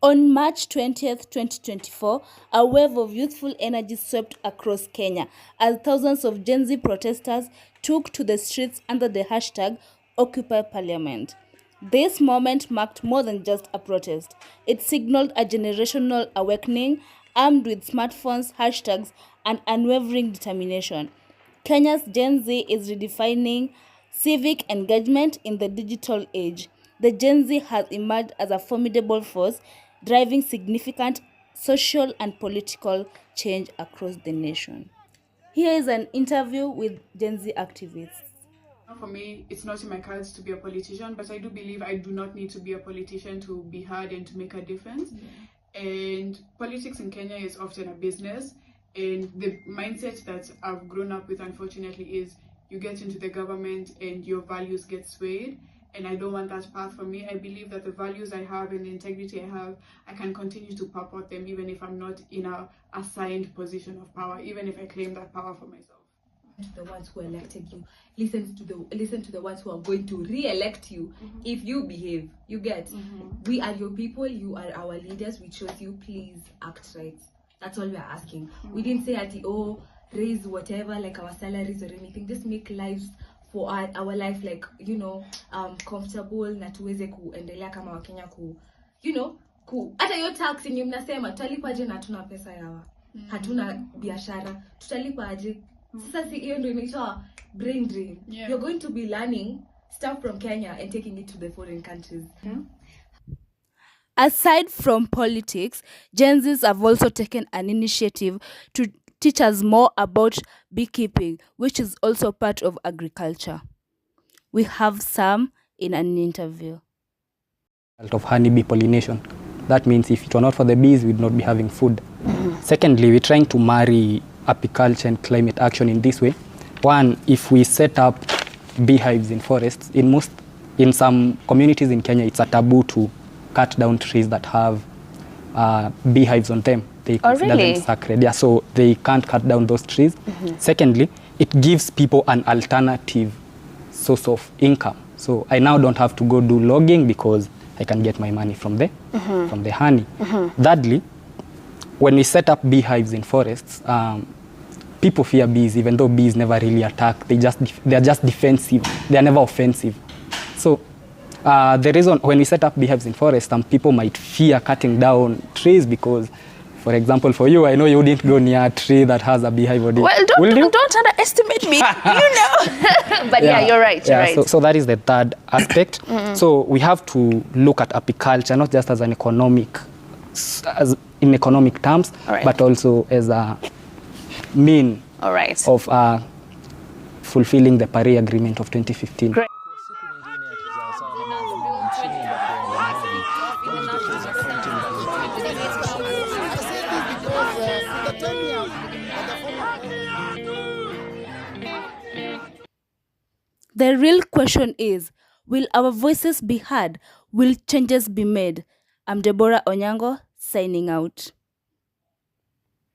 On March 20th, 2024, a wave of youthful energy swept across Kenya as thousands of Gen Z protesters took to the streets under the hashtag Occupy Parliament. This moment marked more than just a protest. It signaled a generational awakening armed with smartphones, hashtags, and unwavering determination. Kenya's Gen Z is redefining civic engagement in the digital age. The Gen Z has emerged as a formidable force, driving significant social and political change across the nation. Here is an interview with Gen Z activists. For me, it's not in my cards to be a politician, but I do believe I do not need to be a politician to be heard and to make a difference. And politics in Kenya is often a business, and the mindset that I've grown up with, unfortunately, is you get into the government and your values get swayed, and I don't want that path for me. I believe that the values I have and the integrity I have, I can continue to purport them even if I'm not in a assigned position of power, even if I claim that power for myself. To the ones who elected you, listen to the ones who are going to re-elect you. If you behave, you get. We are your people, you are our leaders, we chose you, please act right. That's all we are asking. We didn't say raise whatever, like our salaries or anything. Just make lives for our life, like, comfortable, na tuweze kuendelea kama Wakenya hata hiyo tax yenye mnasema tutalipa aje na hatuna pesa yawa. Hatuna biashara, tutalipa aje? Sasa hiyo ndio inaitwa brain drain. You're going to be learning stuff from Kenya and taking it to the foreign countries. Aside from politics, Gen Zs have also taken an initiative to teach us more about beekeeping, which is also part of agriculture. We have some in an interview. Of honeybee pollination. That means if it were not for the bees, we'd not be having food. Secondly, we're trying to marry apiculture and climate action in this way. One, if we set up beehives in forests, in some communities in Kenya, it's a taboo to cut down trees that have beehives on them. They consider them sacred. Yeah, so they can't cut down those trees. Secondly, it gives people an alternative source of income. So I now don't have to go do logging because I can get my money from the honey. Thirdly, when we set up beehives in forests, people fear bees, even though bees never really attack. They are just defensive. They are never offensive. So the reason when we set up beehives in forests, some people might fear cutting down trees because, for example, for you, I know you wouldn't go near a tree that has a beehive on it. Well, don't underestimate me, But yeah, you're right. You're right. So that is the third aspect. So we have to look at apiculture not just as in economic terms, but also as a mean of fulfilling the Paris Agreement of 2015. Great. The real question is, will our voices be heard? Will changes be made? I'm Deborah Onyango, signing out.